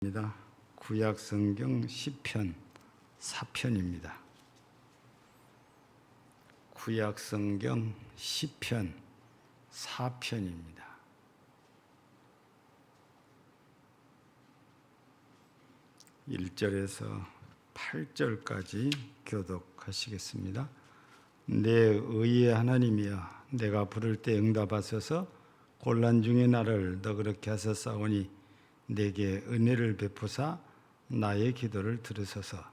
입니다. 구약성경 시편 4편입니다. 구약성경 시편 4편입니다. 1절에서 8절까지 교독하시겠습니다. 내 의의 하나님이여, 내가 부를 때 응답하소서. 곤란 중에 나를 너그럽게 하셨사오니 내게 은혜를 베푸사 나의 기도를 들으소서.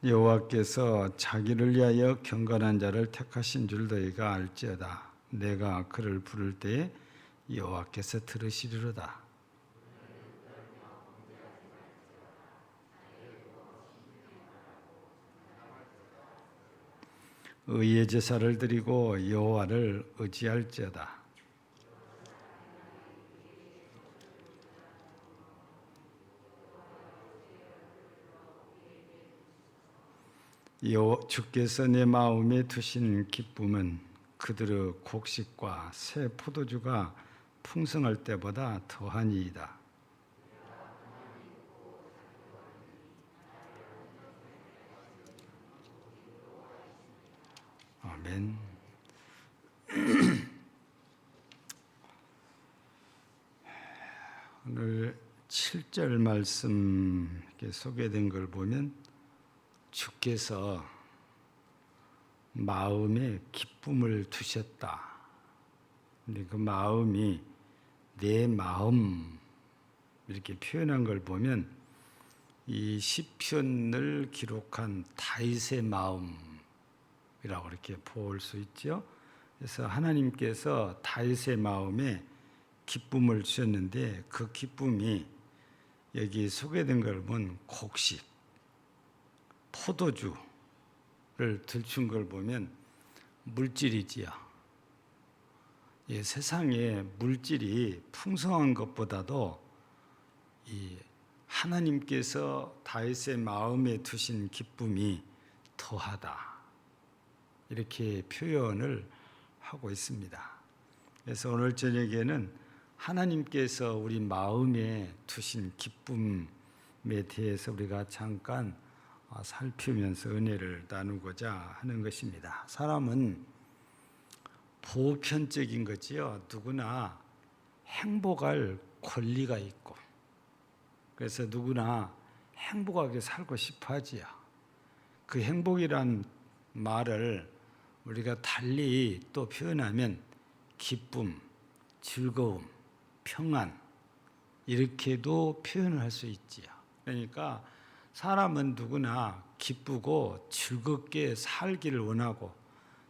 여호와께서 자기를 위하여 경건한 자를 택하신 줄 너희가 알지어다. 내가 그를 부를 때에 여호와께서 들으시리로다. 의의 제사를 드리고 여호와를 의지할지어다. 주께서 내 마음에 두신 기쁨은 그들의 곡식과 새 포도주가 풍성할 때보다 더하니이다. 아멘. 오늘 7절 말씀 소개된 걸 보면 주께서 마음에 기쁨을 두셨다. 근데 그 마음이 내 마음 이렇게 표현한 걸 보면 이 시편을 기록한 다윗의 마음이라고 이렇게 볼 수 있죠. 그래서 하나님께서 다윗의 마음에 기쁨을 주셨는데 그 기쁨이 여기 소개된 걸 보면 곡식, 포도주를 들춘 걸 보면 물질이지요. 예, 세상에 물질이 풍성한 것보다도 이 하나님께서 다윗의 마음에 두신 기쁨이 더하다. 이렇게 표현을 하고 있습니다. 그래서 오늘 저녁에는 하나님께서 우리 마음에 두신 기쁨에 대해서 우리가 잠깐 살피면서 은혜를 나누고자 하는 것입니다. 사람은 보편적인 거지요. 누구나 행복할 권리가 있고, 그래서 누구나 행복하게 살고 싶어 하지요. 그 행복이란 말을 우리가 달리 또 표현하면 기쁨, 즐거움, 평안 이렇게도 표현을 할 수 있지요. 그러니까 사람은 누구나 기쁘고 즐겁게 살기를 원하고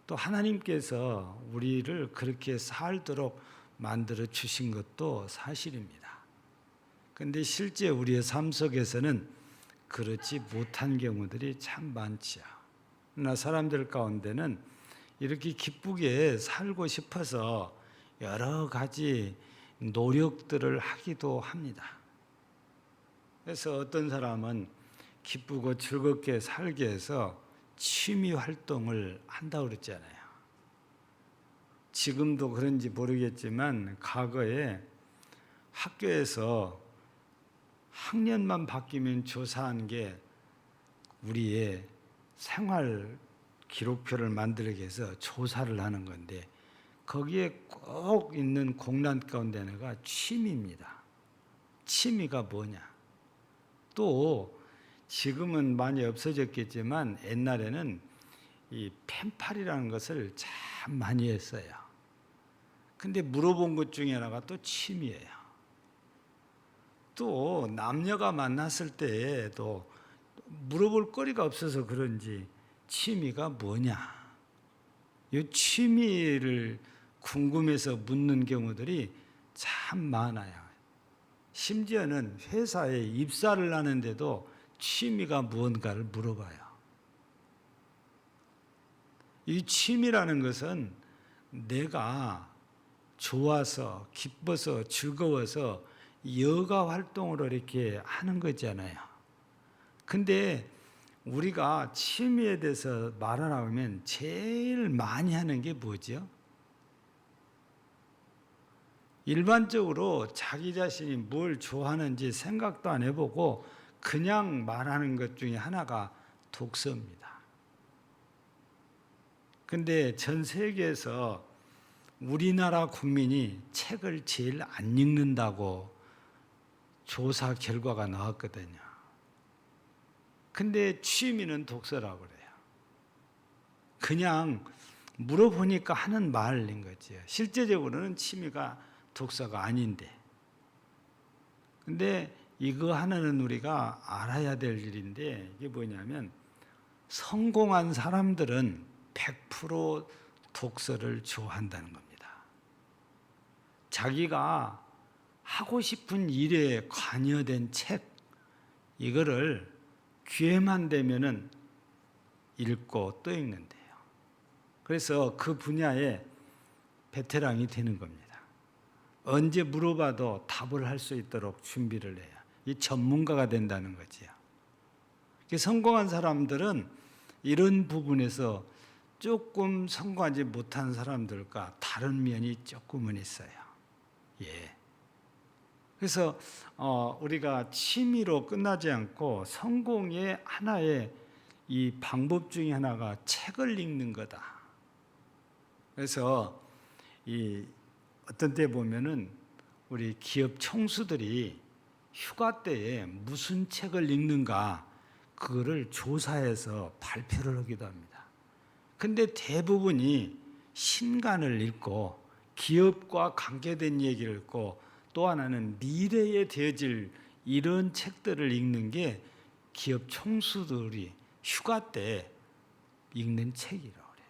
또 하나님께서 우리를 그렇게 살도록 만들어 주신 것도 사실입니다. 그런데 실제 우리의 삶 속에서는 그렇지 못한 경우들이 참 많지요. 그러나 사람들 가운데는 이렇게 기쁘게 살고 싶어서 여러 가지 노력들을 하기도 합니다. 그래서 어떤 사람은 기쁘고 즐겁게 살기 위해서 취미 활동을 한다고 그랬잖아요. 지금도 그런지 모르겠지만 과거에 학교에서 학년만 바뀌면 조사한 게 우리의 생활 기록표를 만들기 위해서 조사를 하는 건데 거기에 꼭 있는 공란 가운데 하나가 취미입니다. 취미가 뭐냐? 또 지금은 많이 없어졌겠지만 옛날에는 이 펜팔이라는 것을 참 많이 했어요. 근데 물어본 것 중에 하나가 또 취미예요. 또 남녀가 만났을 때에도 물어볼 거리가 없어서 그런지 취미가 뭐냐? 이 취미를 궁금해서 묻는 경우들이 참 많아요. 심지어는 회사에 입사를 하는데도 취미가 무언가를 물어봐요. 이 취미라는 것은 내가 좋아서 기뻐서 즐거워서 여가 활동으로 이렇게 하는 거잖아요. 근데 우리가 취미에 대해서 말하면 제일 많이 하는 게 뭐죠? 일반적으로 자기 자신이 뭘 좋아하는지 생각도 안 해보고 그냥 말하는 것 중에 하나가 독서입니다. 근데 전 세계에서 우리나라 국민이 책을 제일 안 읽는다고 조사 결과가 나왔거든요. 근데 취미는 독서라고 그래요. 그냥 물어보니까 하는 말인 거죠. 실제적으로는 취미가 독서가 아닌데. 근데 이거 하나는 우리가 알아야 될 일인데, 이게 뭐냐면 성공한 사람들은 100% 독서를 좋아한다는 겁니다. 자기가 하고 싶은 일에 관여된 책, 이거를 기회만 되면은 읽고 또 읽는데요. 그래서 그 분야에 베테랑이 되는 겁니다. 언제 물어봐도 답을 할 수 있도록 준비를 해야 이 전문가가 된다는 거지요. 성공한 사람들은 이런 부분에서 조금 성공하지 못한 사람들과 다른 면이 조금은 있어요. 예. 그래서 우리가 취미로 끝나지 않고 성공의 하나의 이 방법 중에 하나가 책을 읽는 거다. 그래서 이 어떤 때 보면은 우리 기업 총수들이 휴가 때에 무슨 책을 읽는가 그거를 조사해서 발표를 하기도 합니다. 근데 대부분이 신간을 읽고 기업과 관계된 얘기를 읽고 또 하나는 미래에 되어질 이런 책들을 읽는 게 기업 총수들이 휴가 때 읽는 책이라고 그래요.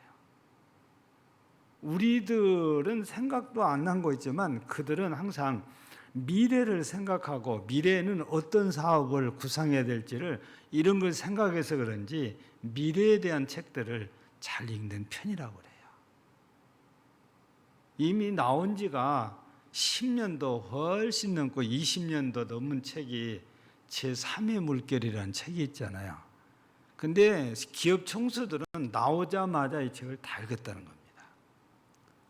우리들은 생각도 안 난 거 있지만 그들은 항상 미래를 생각하고 미래에는 어떤 사업을 구상해야 될지를 이런 걸 생각해서 그런지 미래에 대한 책들을 잘 읽는 편이라고 그래요. 이미 나온 지가 10년도 훨씬 넘고 20년도 넘은 책이 제3의 물결이라는 책이 있잖아요. 근데 기업 총수들은 나오자마자 이 책을 다 읽었다는 겁니다.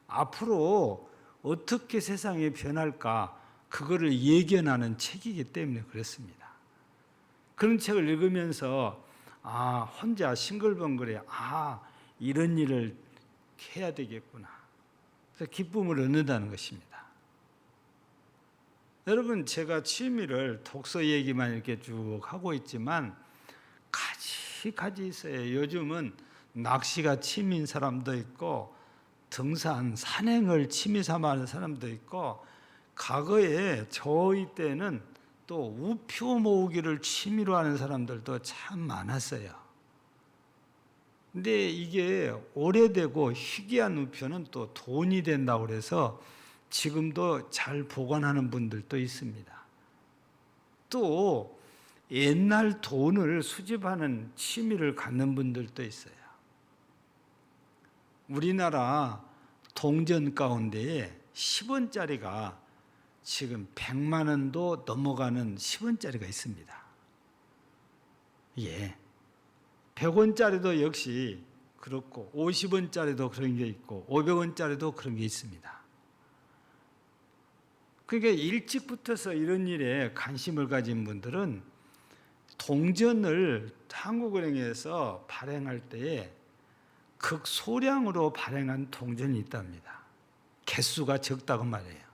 앞으로 어떻게 세상이 변할까 그거를 예견하는 책이기 때문에 그렇습니다. 그런 책을 읽으면서 혼자 싱글벙글해 이런 일을 해야 되겠구나. 그래서 기쁨을 얻는다는 것입니다. 여러분, 제가 취미를 독서 얘기만 이렇게 쭉 하고 있지만 가지 있어요. 요즘은 낚시가 취미인 사람도 있고 등산, 산행을 취미 삼아 하는 사람도 있고 과거에 저희 때는 또 우표 모으기를 취미로 하는 사람들도 참 많았어요. 근데 이게 오래되고 희귀한 우표는 또 돈이 된다고 그래서 지금도 잘 보관하는 분들도 있습니다. 또 옛날 돈을 수집하는 취미를 갖는 분들도 있어요. 우리나라 동전 가운데에 10원짜리가 지금 100만 원도 넘어가는 10원짜리가 있습니다. 예. 100원짜리도 역시 그렇고 50원짜리도 그런 게 있고 500원짜리도 그런 게 있습니다. 그러니까 일찍부터서 이런 일에 관심을 가진 분들은 동전을 한국은행에서 발행할 때에 극소량으로 발행한 동전이 있답니다. 개수가 적다고 말해요.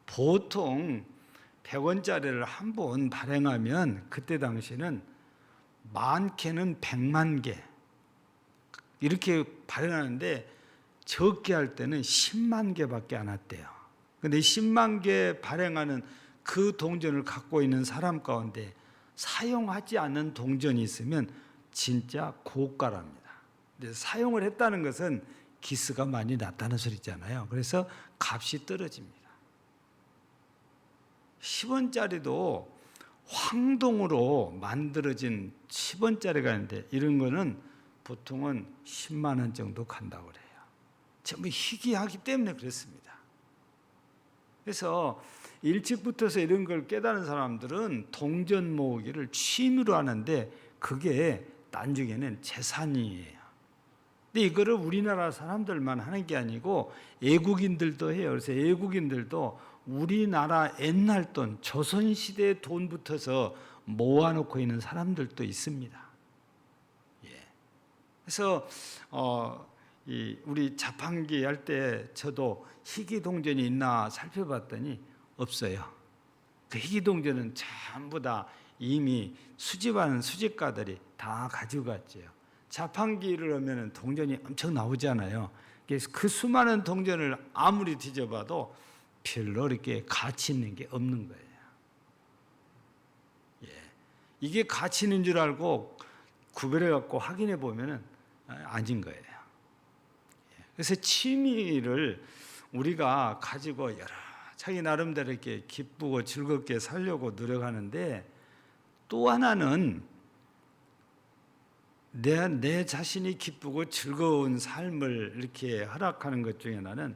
보통 100원짜리를 한 번 발행하면 그때 당시는 많게는 100만 개 이렇게 발행하는데 적게 할 때는 10만 개밖에 안 왔대요. 그런데 10만 개 발행하는 그 동전을 갖고 있는 사람 가운데 사용하지 않는 동전이 있으면 진짜 고가랍니다. 근데 사용을 했다는 것은 기스가 많이 났다는 소리잖아요. 그래서 값이 떨어집니다. 10원짜리도 황동으로 만들어진 10원짜리가 있는데 이런 거는 보통은 10만 원 정도 간다고 그래요. 전부 희귀하기 때문에 그렇습니다. 그래서 일찍부터서 이런 걸 깨달은 사람들은 동전 모으기를 취미로 하는데 그게 나중에는 재산이에요. 근데 이거를 우리나라 사람들만 하는 게 아니고 외국인들도 해요. 그래서 외국인들도 우리나라 옛날 돈, 조선시대 돈부터서 모아놓고 있는 사람들도 있습니다. 예. 그래서 우리 자판기 할 때 저도 희귀동전이 있나 살펴봤더니 없어요. 그 희귀동전은 전부 다 이미 수집하는 수집가들이 다 가지고 갔죠. 자판기를 하면 동전이 엄청 나오잖아요. 그래서 그 수많은 동전을 아무리 뒤져봐도 별로 이렇게 가치 있는 게 없는 거예요. 예. 이게 가치 있는 줄 알고 구별해 갖고 확인해 보면은 아닌 거예요. 그래서 취미를 우리가 가지고 여러 자기 나름대로 이렇게 기쁘고 즐겁게 살려고 노력하는데, 또 하나는 내 자신이 기쁘고 즐거운 삶을 이렇게 허락하는 것 중에 하나는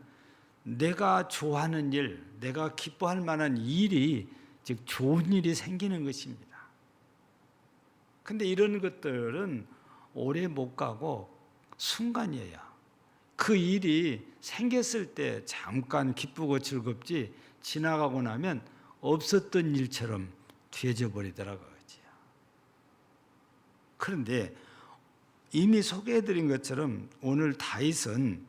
내가 좋아하는 일, 내가 기뻐할 만한 일이, 즉 좋은 일이 생기는 것입니다. 근데 이런 것들은 오래 못 가고 순간이에요. 그 일이 생겼을 때 잠깐 기쁘고 즐겁지 지나가고 나면 없었던 일처럼 되어져 버리더라고요. 그런데 이미 소개해드린 것처럼 오늘 다윗은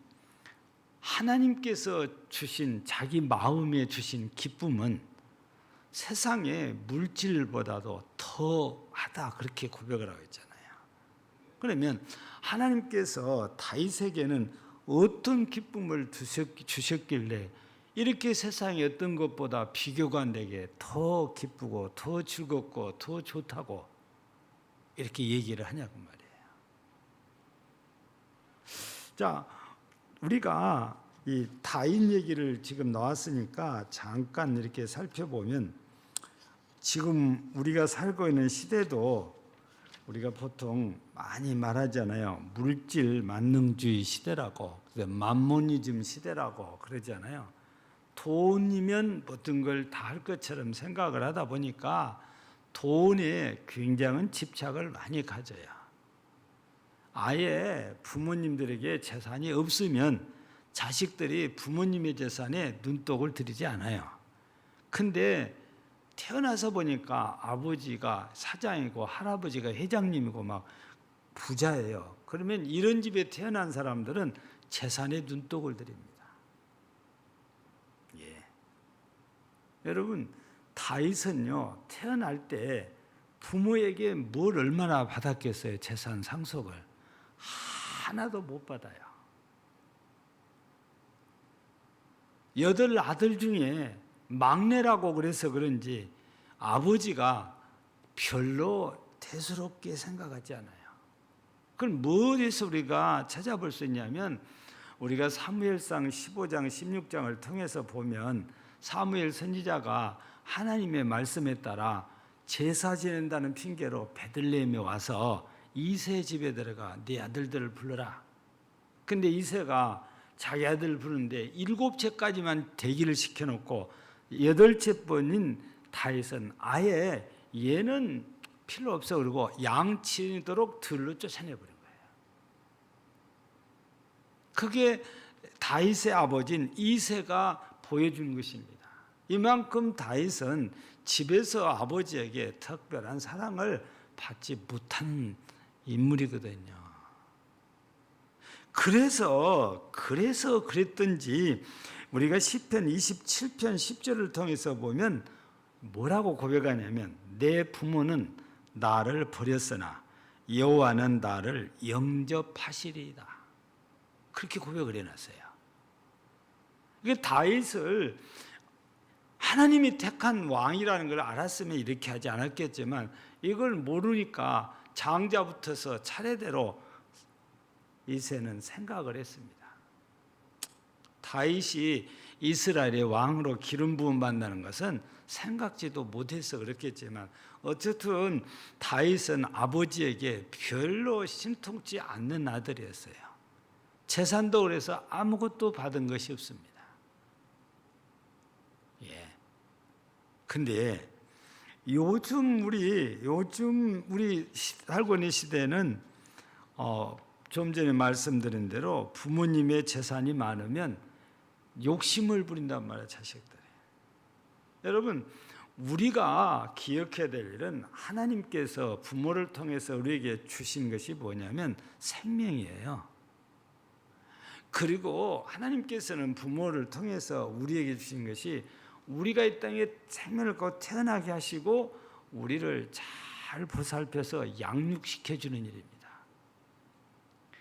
하나님께서 주신, 자기 마음에 주신 기쁨은 세상의 물질보다도 더하다, 그렇게 고백을 하고 있잖아요. 그러면 하나님께서 다윗에게는 어떤 기쁨을 주셨길래 이렇게 세상의 어떤 것보다 비교가 안 되게 더 기쁘고 더 즐겁고 더 좋다고 이렇게 얘기를 하냐고 말이에요. 자, 우리가 이 다윗 얘기를 지금 나왔으니까 잠깐 이렇게 살펴보면, 지금 우리가 살고 있는 시대도 우리가 보통 많이 말하잖아요. 물질 만능주의 시대라고, 만모니즘 시대라고 그러잖아요. 돈이면 모든 걸 다 할 것처럼 생각을 하다 보니까 돈에 굉장한 집착을 많이 가져요. 아예 부모님들에게 재산이 없으면 자식들이 부모님의 재산에 눈독을 들이지 않아요. 근데 태어나서 보니까 아버지가 사장이고 할아버지가 회장님이고 막 부자예요. 그러면 이런 집에 태어난 사람들은 재산에 눈독을 들입니다. 예. 여러분, 다윗은요, 태어날 때 부모에게 뭘 얼마나 받았겠어요? 재산 상속을 하나도 못 받아요. 8 아들 중에 막내라고 그래서 그런지 아버지가 별로 대수롭게 생각하지 않아요. 그럼 무엇에서 우리가 찾아볼 수 있냐면, 우리가 사무엘상 15장 16장을 통해서 보면 사무엘 선지자가 하나님의 말씀에 따라 제사 지낸다는 핑계로 베들레헴에 와서 이세 집에 들어가 네 아들들을 불러라. 근데 이세가 자기 아들을 부르는데 7채까지만 대기를 시켜놓고 8채 번인 다윗은 아예 얘는 필요 없어 그러고 양치도록 들로 쫓아내버린 거예요. 그게 다윗의 아버지인 이세가 보여준 것입니다. 이만큼 다윗은 집에서 아버지에게 특별한 사랑을 받지 못한 인물이거든요. 그래서 그랬던지 우리가 시편 27편 10절을 통해서 보면 뭐라고 고백하냐면, 내 부모는 나를 버렸으나 여호와는 나를 영접하시리이다. 그렇게 고백을 해놨어요. 이게 다윗을 하나님이 택한 왕이라는 걸 알았으면 이렇게 하지 않았겠지만, 이걸 모르니까 장자부터서 차례대로 이새는 생각을 했습니다. 다윗이 이스라엘의 왕으로 기름 부음 받는다는 것은 생각지도 못해서 그렇겠지만, 어쨌든 다윗은 아버지에게 별로 심통치 않는 아들이었어요. 재산도 그래서 아무것도 받은 것이 없습니다. 예. 근데 요즘 우리 살고 있는 시대는 좀 전에 말씀드린 대로 부모님의 재산이 많으면 욕심을 부린단 말이에요, 자식들이. 여러분, 우리가 기억해야 될 일은 하나님께서 부모를 통해서 우리에게 주신 것이 뭐냐면 생명이에요. 그리고 하나님께서는 부모를 통해서 우리에게 주신 것이 우리가 이 땅에 생명을 갖고 태어나게 하시고 우리를 잘 보살펴서 양육시켜주는 일입니다.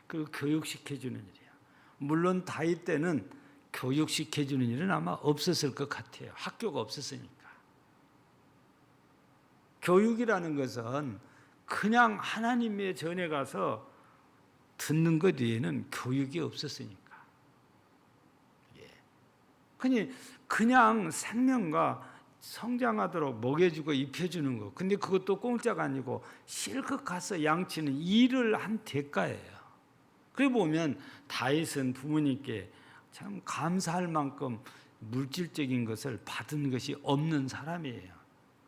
그리고 교육시켜주는 일이에요. 물론 다윗 때는 교육시켜주는 일은 아마 없었을 것 같아요. 학교가 없었으니까. 교육이라는 것은 그냥 하나님의 전에 가서 듣는 것 외에는 교육이 없었으니까. 그냥 생명과 성장하도록 먹여주고 입혀주는 거. 근데 그것도 공짜가 아니고 실컷 가서 양치는 일을 한 대가예요. 그래 보면 다윗은 부모님께 참 감사할 만큼 물질적인 것을 받은 것이 없는 사람이에요.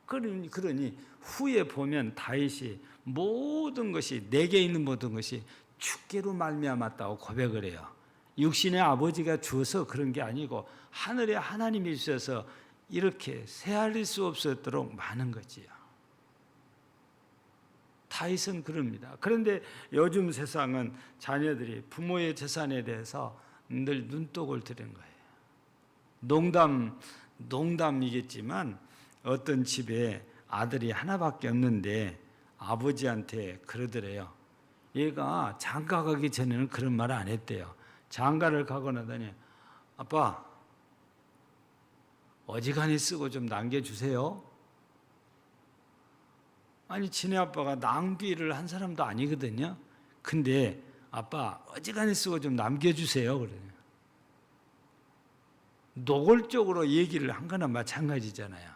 그러니 후에 보면 다윗이 모든 것이 내게 있는 모든 것이 주께로 말미암았다고 고백을 해요. 육신의 아버지가 주어서 그런 게 아니고 하늘의 하나님이 주셔서 이렇게 헤아릴 수 없었도록 많은 거지요. 다윗은 그럽니다. 그런데 요즘 세상은 자녀들이 부모의 재산에 대해서 늘 눈독을 들인 거예요. 농담이겠지만 어떤 집에 아들이 하나밖에 없는데 아버지한테 그러더래요. 얘가 장가 가기 전에는 그런 말을 안 했대요. 장가를 가고 나더니 아빠 어지간히 쓰고 좀 남겨주세요. 아니 지네 아빠가 낭비를 한 사람도 아니거든요. 근데 아빠 어지간히 쓰고 좀 남겨주세요. 그래요. 노골적으로 얘기를 한 거나 마찬가지잖아요.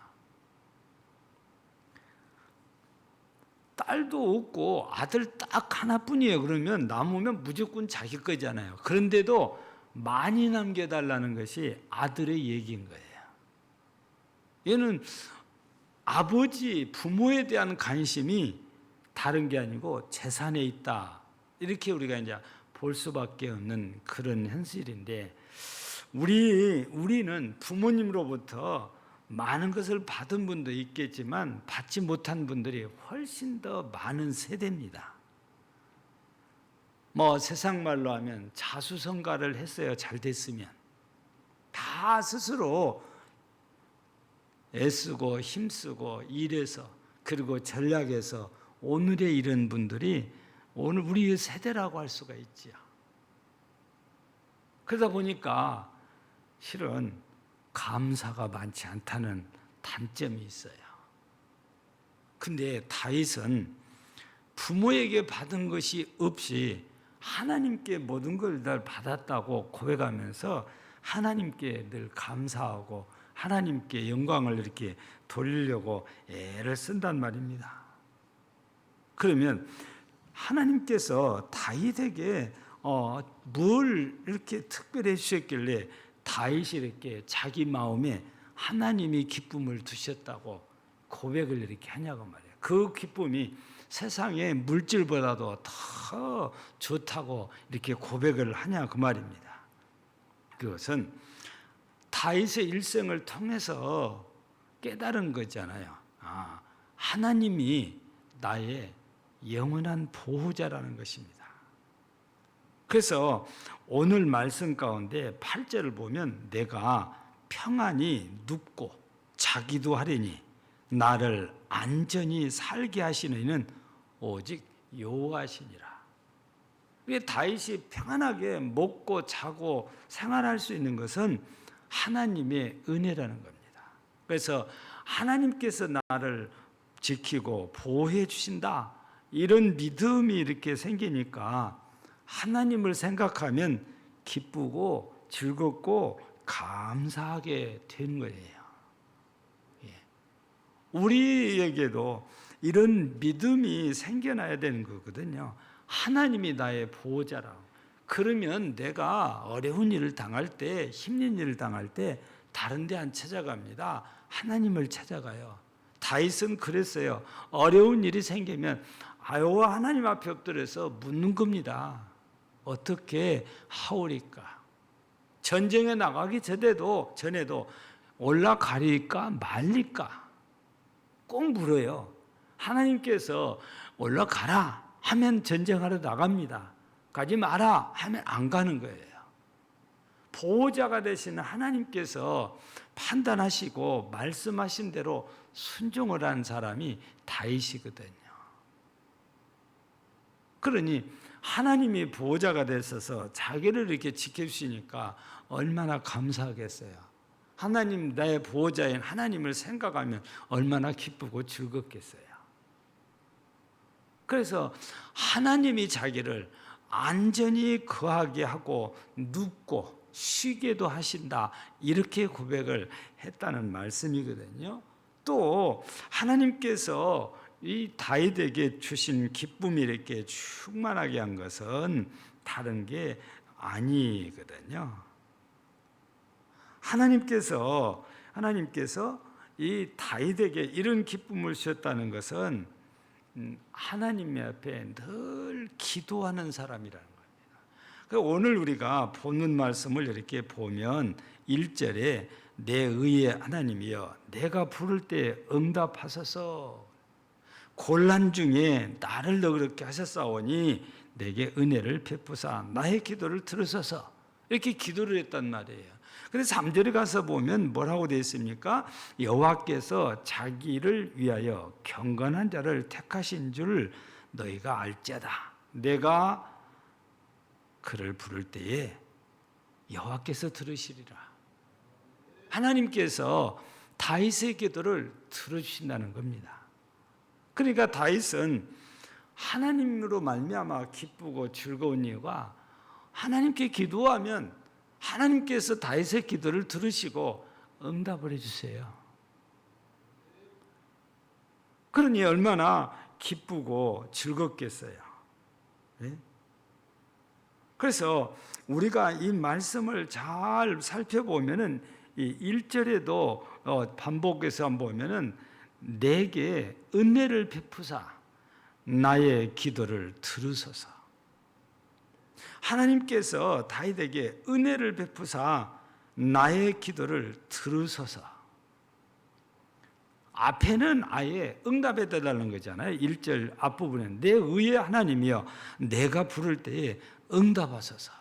딸도 없고 아들 딱 하나뿐이에요. 그러면 남으면 무조건 자기 거잖아요. 그런데도 많이 남겨달라는 것이 아들의 얘기인 거예요. 얘는 아버지, 부모에 대한 관심이 다른 게 아니고 재산에 있다. 이렇게 우리가 이제 볼 수밖에 없는 그런 현실인데 우리는 부모님으로부터 많은 것을 받은 분도 있겠지만 받지 못한 분들이 훨씬 더 많은 세대입니다. 세상 말로 하면 자수성가를 했어요. 잘 됐으면. 다 스스로 애쓰고 힘쓰고 일해서 그리고 전략해서 오늘에 이른 분들이 오늘 우리의 세대라고 할 수가 있지요. 그러다 보니까 실은 감사가 많지 않다는 단점이 있어요. 근데 다윗은 부모에게 받은 것이 없이 하나님께 모든 걸 다 받았다고 고백하면서 하나님께 늘 감사하고 하나님께 영광을 이렇게 돌리려고 애를 쓴단 말입니다. 그러면 하나님께서 다윗에게 뭘 이렇게 특별히 해주셨길래 다윗이 이렇게 자기 마음에 하나님이 기쁨을 두셨다고 고백을 이렇게 하냐고 말이에요. 그 기쁨이 세상의 물질보다도 더 좋다고 이렇게 고백을 하냐 그 말입니다. 그것은 다윗의 일생을 통해서 깨달은 거잖아요. 하나님이 나의 영원한 보호자라는 것입니다. 그래서 오늘 말씀 가운데 8절을 보면 내가 평안히 눕고 자기도 하리니 나를 안전히 살게 하시는 이는 오직 여호와시니라. 다윗이 평안하게 먹고 자고 생활할 수 있는 것은 하나님의 은혜라는 겁니다. 그래서 하나님께서 나를 지키고 보호해 주신다. 이런 믿음이 이렇게 생기니까 하나님을 생각하면 기쁘고 즐겁고 감사하게 된 거예요. 우리에게도 이런 믿음이 생겨나야 되는 거거든요. 하나님이 나의 보호자라고. 그러면 내가 어려운 일을 당할 때, 힘든 일을 당할 때 다른 데 안 찾아갑니다. 하나님을 찾아가요. 다윗은 그랬어요. 어려운 일이 생기면 여호와 하나님 앞에 엎드려서 묻는 겁니다. 어떻게 하오리까? 전쟁에 나가기 전에도 올라가리까 말리까 꼭 물어요. 하나님께서 올라가라 하면 전쟁하러 나갑니다. 가지 마라 하면 안 가는 거예요. 보호자가 되시는 하나님께서 판단하시고 말씀하신 대로 순종을 한 사람이 다윗이거든요. 그러니 하나님이 보호자가 되셔서 자기를 이렇게 지켜주시니까 얼마나 감사하겠어요. 하나님, 나의 보호자인 하나님을 생각하면 얼마나 기쁘고 즐겁겠어요. 그래서 하나님이 자기를 안전히 거하게 하고 눕고 쉬게도 하신다, 이렇게 고백을 했다는 말씀이거든요. 또 하나님께서 이 다윗에게 주신 기쁨이 이렇게 충만하게 한 것은 다른 게 아니거든요. 하나님께서 이 다윗에게 이런 기쁨을 주셨다는 것은 하나님 앞에 늘 기도하는 사람이라는 겁니다. 오늘 우리가 보는 말씀을 이렇게 보면 1절에 내 의의 하나님이여 내가 부를 때 응답하소서, 곤란 중에 나를 너그럽게 하셨사오니 내게 은혜를 베푸사 나의 기도를 들으소서, 이렇게 기도를 했단 말이에요. 그래서 3절에 가서 보면 뭐라고 되어 있습니까? 여호와께서 자기를 위하여 경건한 자를 택하신 줄 너희가 알지어다. 내가 그를 부를 때에 여호와께서 들으시리라. 하나님께서 다윗의 기도를 들어주신다는 겁니다. 그러니까 다윗은 하나님으로 말미암아 기쁘고 즐거운 이유가 하나님께 기도하면 하나님께서 다윗의 기도를 들으시고 응답을 해주세요. 그러니 얼마나 기쁘고 즐겁겠어요. 네? 그래서 우리가 이 말씀을 잘 살펴보면은 이 1절에도 반복해서 한번 보면은 내게 은혜를 베푸사 나의 기도를 들으소서. 하나님께서 다윗에게 은혜를 베푸사 나의 기도를 들으소서. 앞에는 아예 응답해 달라는 거잖아요. 1절 앞부분에 내 의의 하나님이여 내가 부를 때에 응답하소서.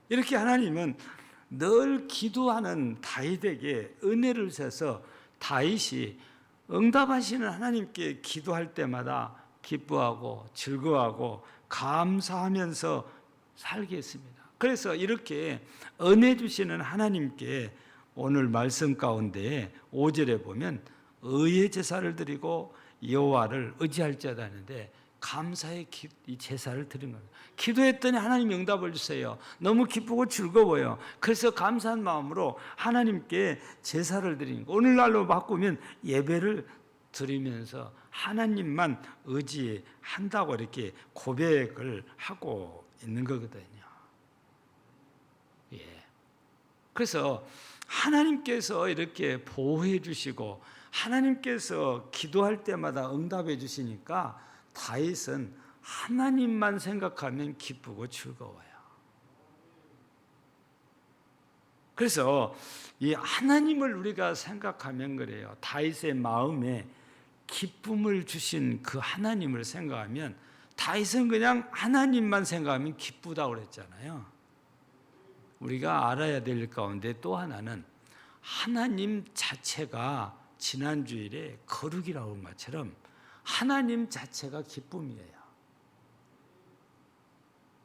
이렇게 하나님은 늘 기도하는 다윗에게 은혜를 주셔서 다윗이 응답하시는 하나님께 기도할 때마다 기뻐하고 즐거워하고 감사하면서 살게 했습니다. 그래서 이렇게 은혜 주시는 하나님께 오늘 말씀 가운데 5절에 보면 의의 제사를 드리고 여호와를 의지할지어다 하는데 감사의 이 제사를 드린 겁니다. 기도했더니 하나님이 응답을 주세요. 너무 기쁘고 즐거워요. 그래서 감사한 마음으로 하나님께 제사를 드리는 거. 오늘날로 바꾸면 예배를 드리면서 하나님만 의지한다고 이렇게 고백을 하고 있는 거거든요. 예. 그래서 하나님께서 이렇게 보호해 주시고 하나님께서 기도할 때마다 응답해 주시니까 다윗은 하나님만 생각하면 기쁘고 즐거워요. 그래서 이 하나님을 우리가 생각하면 그래요. 다윗의 마음에 기쁨을 주신 그 하나님을 생각하면 다윗은 그냥 하나님만 생각하면 기쁘다고 그랬잖아요. 우리가 알아야 될 가운데 또 하나는 하나님 자체가 지난 주일에 거룩이라고 한 것처럼 하나님 자체가 기쁨이에요.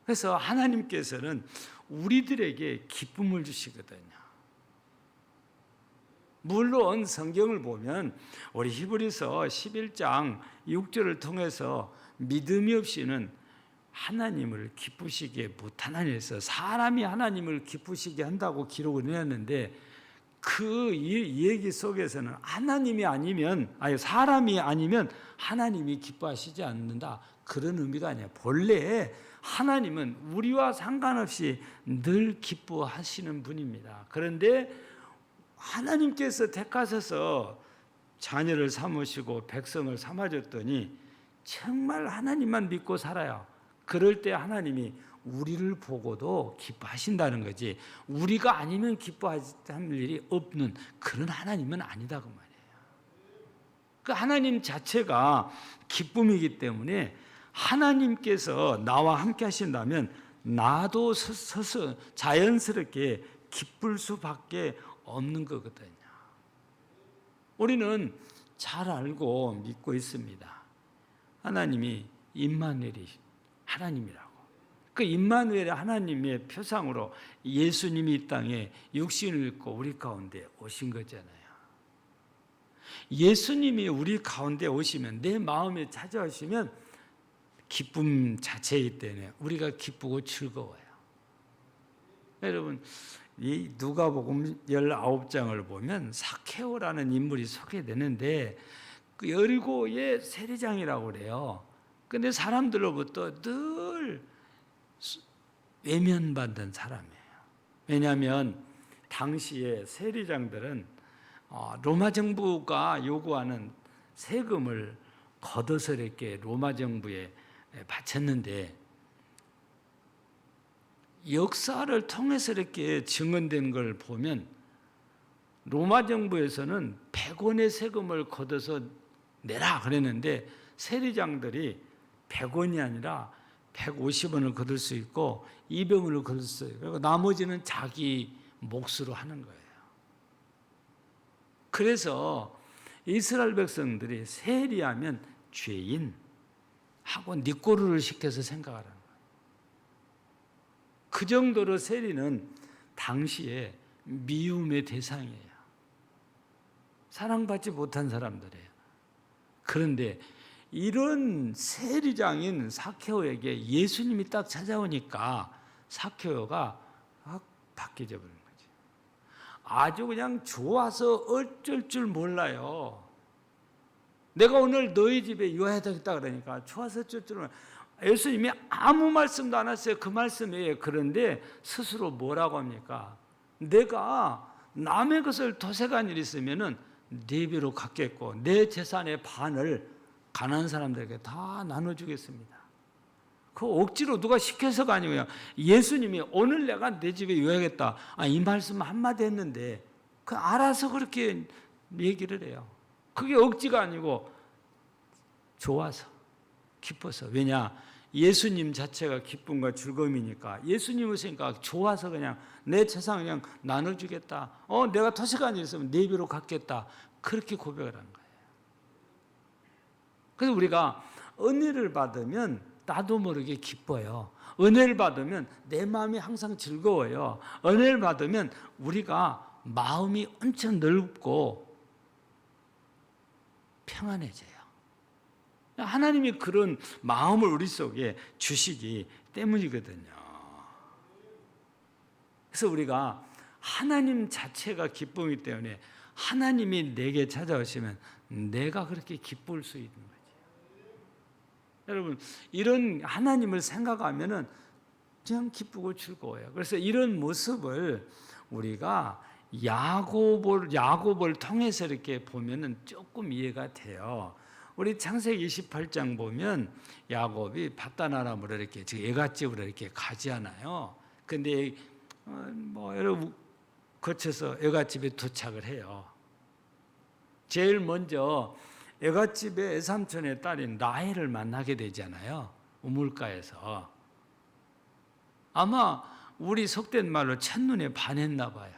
그래서 하나님께서는 우리들에게 기쁨을 주시거든요. 물론 성경을 보면 우리 히브리서 11장 6절을 통해서 믿음이 없이는 하나님을 기쁘시게 못하나니 해서 사람이 하나님을 기쁘시게 한다고 기록을 해놨는데 그 얘기 속에서는 하나님이 아니면 사람이 아니면 하나님이 기뻐하시지 않는다, 그런 의미가 아니에요. 본래 하나님은 우리와 상관없이 늘 기뻐하시는 분입니다. 그런데 하나님께서 택하셔서 자녀를 삼으시고 백성을 삼아줬더니 정말 하나님만 믿고 살아요. 그럴 때 하나님이 우리를 보고도 기뻐하신다는 거지, 우리가 아니면 기뻐할 일이 없는 그런 하나님은 아니다 그 말이에요. 그 하나님 자체가 기쁨이기 때문에 하나님께서 나와 함께 하신다면 나도 서서 자연스럽게 기쁠 수밖에 없는 거거든요. 우리는 잘 알고 믿고 있습니다. 하나님이 임마누엘이 하나님이라고. 그 임마누엘의 하나님의 표상으로 예수님이 이 땅에 육신을 입고 우리 가운데 오신 거잖아요. 예수님이 우리 가운데 오시면, 내 마음에 찾아오시면 기쁨 자체이기 때문에 우리가 기쁘고 즐거워요. 여러분, 이 누가복음 19장을 보면 삭개오라는 인물이 소개되는데 그 여리고의 세리장이라고 그래요. 근데 사람들로부터 늘 외면받는 사람이에요. 왜냐하면 당시에 세리장들은 로마 정부가 요구하는 세금을 걷어서 이렇게 로마 정부에 바쳤는데, 역사를 통해서 이렇게 증언된 걸 보면 로마 정부에서는 100원의 세금을 걷어서 내라 그랬는데 세리장들이 100원이 아니라 150원을 거둘 수 있고 200원을 거둘 수 있고, 그리고 나머지는 자기 몫으로 하는 거예요. 그래서 이스라엘 백성들이 세리하면 죄인 하고 니꼬르를 시켜서 생각하라는 거예요. 그 정도로 세리는 당시에 미움의 대상이에요. 사랑받지 못한 사람들이에요. 그런데 이런 세리장인 삭개오에게 예수님이 딱 찾아오니까 삭개오가 확 바뀌어져 버린 거지. 아주 그냥 좋아서 어쩔 줄 몰라요. 내가 오늘 너희 집에 유하야 되겠다 그러니까 좋아서 어쩔 줄 몰라요. 예수님이 아무 말씀도 안 하셨어요. 그 말씀이에요. 그런데 스스로 뭐라고 합니까? 내가 남의 것을 도색한 일이 있으면은 네 배로 갚겠고 내 재산의 반을 가난한 사람들에게 다 나눠주겠습니다. 그 억지로 누가 시켜서가 아니고 그냥 예수님이 오늘 내가 내 집에 유하겠다, 이 말씀 한마디 했는데 그 알아서 그렇게 얘기를 해요. 그게 억지가 아니고 좋아서, 기뻐서. 왜냐? 예수님 자체가 기쁨과 즐거움이니까. 예수님 오시니까 좋아서 그냥 내 재산 그냥 나눠주겠다. 내가 토식한 일 있으면 네 배로 갚겠다. 그렇게 고백을 한 거예요. 그래서 우리가 은혜를 받으면 나도 모르게 기뻐요. 은혜를 받으면 내 마음이 항상 즐거워요. 은혜를 받으면 우리가 마음이 엄청 넓고 평안해져요. 하나님이 그런 마음을 우리 속에 주시기 때문이거든요. 그래서 우리가 하나님 자체가 기쁨이기 때문에 하나님이 내게 찾아오시면 내가 그렇게 기쁠 수 있는 거지. 여러분, 이런 하나님을 생각하면은 그냥 기쁘고 즐거워요. 그래서 이런 모습을 우리가 야고보를 통해서 이렇게 보면은 조금 이해가 돼요. 우리 창세기 28장 보면 야곱이 밧단아람으로 이렇게 애갓집으로 이렇게 가지않아요. 근데 여러분 거쳐서 애갓집에 도착을 해요. 제일 먼저 애갓집의 애삼촌의 딸인 라헬을 만나게 되잖아요. 우물가에서. 아마 우리 속된 말로 첫눈에 반했나 봐요.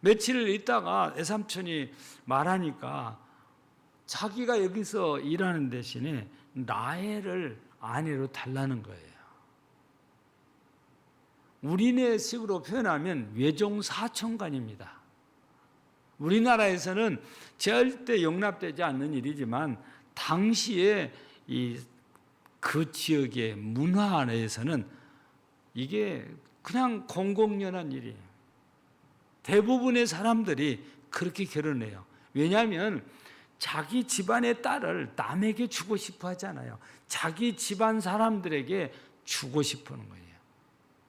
며칠 있다가 애삼촌이 말하니까 자기가 여기서 일하는 대신에 라헬을 아내로 달라는 거예요. 우리네식으로 표현하면 외종사촌간입니다. 우리나라에서는 절대 용납되지 않는 일이지만 당시에 그 지역의 문화 안에서는 이게 그냥 공공연한 일이에요. 대부분의 사람들이 그렇게 결혼해요. 왜냐하면 자기 집안의 딸을 남에게 주고 싶어 하잖아요. 자기 집안 사람들에게 주고 싶어하는 거예요.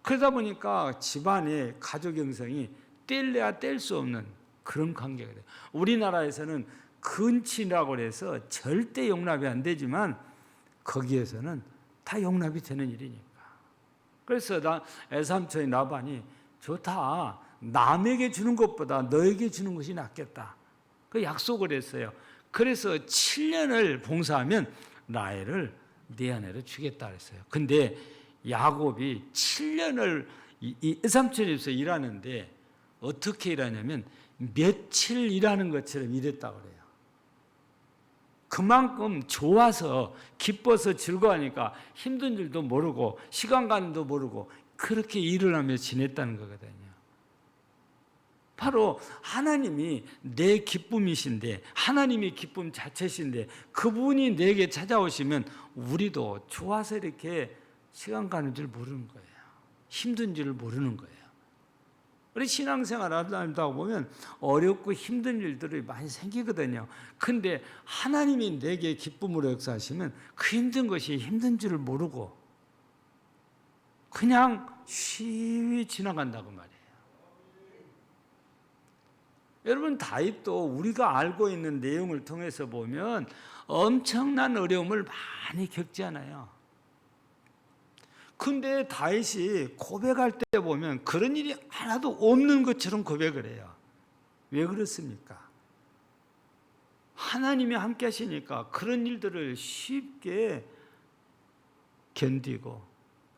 그러다 보니까 집안의 가족 형성이 뗄래야 뗄 수 없는 그런 관계가 돼요. 우리나라에서는 근친이라고 해서 절대 용납이 안 되지만 거기에서는 다 용납이 되는 일이니까. 그래서 애삼촌이 나반이 좋다. 남에게 주는 것보다 너에게 주는 것이 낫겠다. 그 약속을 했어요. 그래서 7년을 봉사하면 라헬을 네 아내로 주겠다 그랬어요. 근데 야곱이 7년을 이 애삼촌에서 일하는데 어떻게 일하냐면 며칠 일하는 것처럼 일했다고 그래요. 그만큼 좋아서 기뻐서 즐거워하니까 힘든 줄도 모르고 시간 가는 도 모르고 그렇게 일을 하며 지냈다는 거거든요. 바로 하나님이 내 기쁨이신데, 하나님이 기쁨 자체신데 그분이 내게 찾아오시면 우리도 좋아서 이렇게 시간 가는 줄 모르는 거예요. 힘든 줄 모르는 거예요. 우리 신앙생활 하다 보면 어렵고 힘든 일들이 많이 생기거든요. 근데 하나님이 내게 기쁨으로 역사하시면 그 힘든 것이 힘든 줄을 모르고 그냥 쉬이 지나간다고 말이에요. 여러분, 다윗도 우리가 알고 있는 내용을 통해서 보면 엄청난 어려움을 많이 겪지 않아요. 근데 다윗이 고백할 때 보면 그런 일이 하나도 없는 것처럼 고백을 해요. 왜 그렇습니까? 하나님이 함께 하시니까 그런 일들을 쉽게 견디고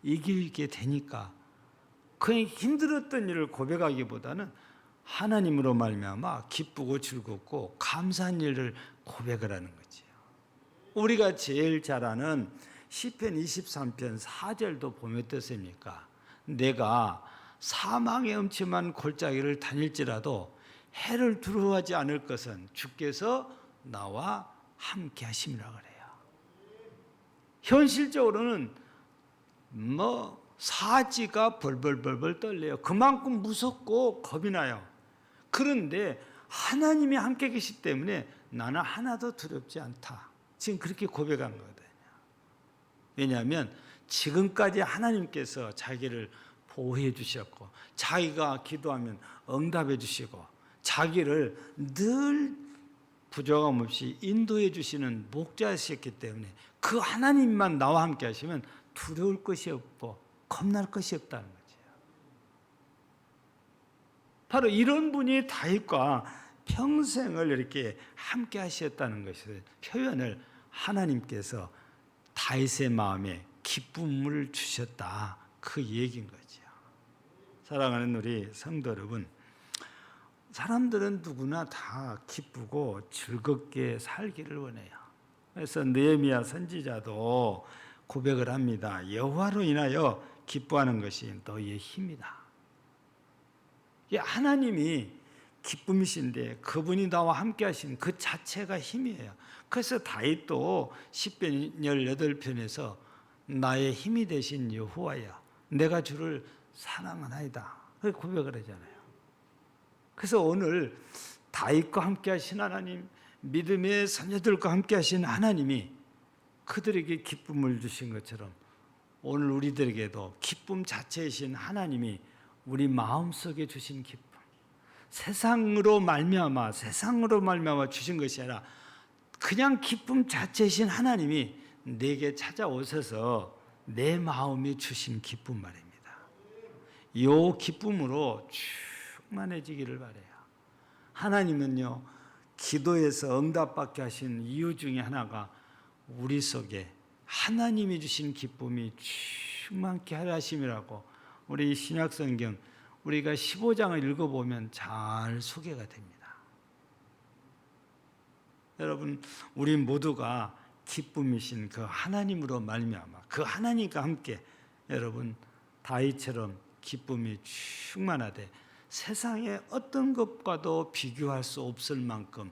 이기게 되니까 그냥 힘들었던 일을 고백하기보다는 하나님으로 말미암아 기쁘고 즐겁고 감사한 일을 고백을 하는 거지요. 우리가 제일 잘 아는 시편 23편 4절도 보면 어떻습니까? 내가 사망의 음침한 골짜기를 다닐지라도 해를 두려워하지 않을 것은 주께서 나와 함께 하심이라 그래요. 현실적으로는 사지가 벌벌벌벌 떨려요. 그만큼 무섭고 겁이 나요. 그런데 하나님이 함께 계시기 때문에 나는 하나도 두렵지 않다. 지금 그렇게 고백한 거거든요. 왜냐하면 지금까지 하나님께서 자기를 보호해 주셨고 자기가 기도하면 응답해 주시고 자기를 늘 부족함 없이 인도해 주시는 목자이셨기 때문에 그 하나님만 나와 함께 하시면 두려울 것이 없고 겁날 것이 없다는 거죠. 바로 이런 분이 다윗과 평생을 이렇게 함께 하셨다는 것을 표현을 하나님께서 다윗의 마음에 기쁨을 주셨다. 그 얘기인 거죠. 사랑하는 우리 성도 여러분, 사람들은 누구나 다 기쁘고 즐겁게 살기를 원해요. 그래서 느헤미야 선지자도 고백을 합니다. 여호와로 인하여 기뻐하는 것이 너희의 힘이다. 하나님이 기쁨이신데 그분이 나와 함께 하신 그 자체가 힘이에요. 그래서 다윗도 시편 18편에서 나의 힘이 되신 여호와야 내가 주를 사랑하나이다 그렇게 고백을 하잖아요. 그래서 오늘 다윗과 함께 하신 하나님, 믿음의 선녀들과 함께 하신 하나님이 그들에게 기쁨을 주신 것처럼 오늘 우리들에게도 기쁨 자체이신 하나님이 우리 마음속에 주신 기쁨, 세상으로 말미암아 주신 것이 아니라 그냥 기쁨 자체이신 하나님이 내게 찾아오셔서 내 마음에 주신 기쁨 말입니다. 이 기쁨으로 충만해지기를 바라요. 하나님은요, 기도에서 응답받게 하신 이유 중에 하나가 우리 속에 하나님이 주신 기쁨이 충만케 하려 하심이라고 우리 신약성경 우리가 15장을 읽어보면 잘 소개가 됩니다. 여러분, 우리 모두가 기쁨이신 그 하나님으로 말미암아 그 하나님과 함께 여러분 다윗처럼 기쁨이 충만하되 세상의 어떤 것과도 비교할 수 없을 만큼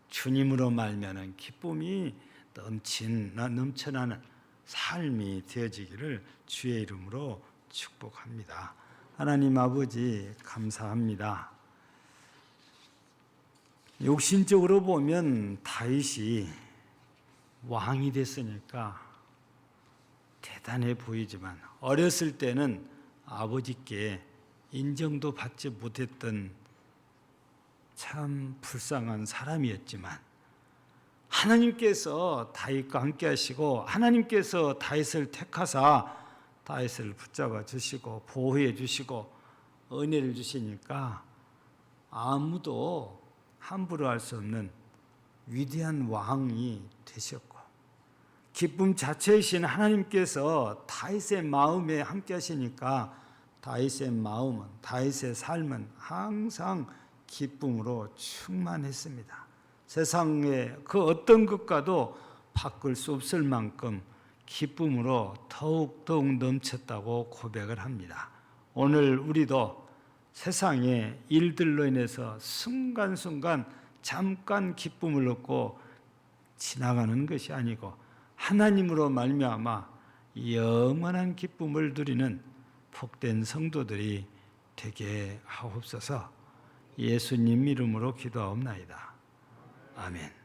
주님으로 말미암은 기쁨이 넘쳐나는 삶이 되어지기를 주의 이름으로 축복합니다. 하나님 아버지 감사합니다. 육신적으로 보면 다윗이 왕이 됐으니까 대단해 보이지만 어렸을 때는 아버지께 인정도 받지 못했던 참 불쌍한 사람이었지만 하나님께서 다윗과 함께 하시고 하나님께서 다윗을 택하사 다윗을 붙잡아 주시고 보호해 주시고 은혜를 주시니까 아무도 함부로 할 수 없는 위대한 왕이 되셨고 기쁨 자체이신 하나님께서 다윗의 마음에 함께 하시니까 다윗의 마음은 다윗의 삶은 항상 기쁨으로 충만했습니다. 세상의 그 어떤 것과도 바꿀 수 없을 만큼 기쁨으로 더욱 넘쳤다고 고백을 합니다. 오늘 우리도 세상의 일들로 인해서 순간순간 잠깐 기쁨을 얻고 지나가는 것이 아니고 하나님으로 말미암아 영원한 기쁨을 누리는 복된 성도들이 되게 하옵소서. 예수님 이름으로 기도하옵나이다. 아멘.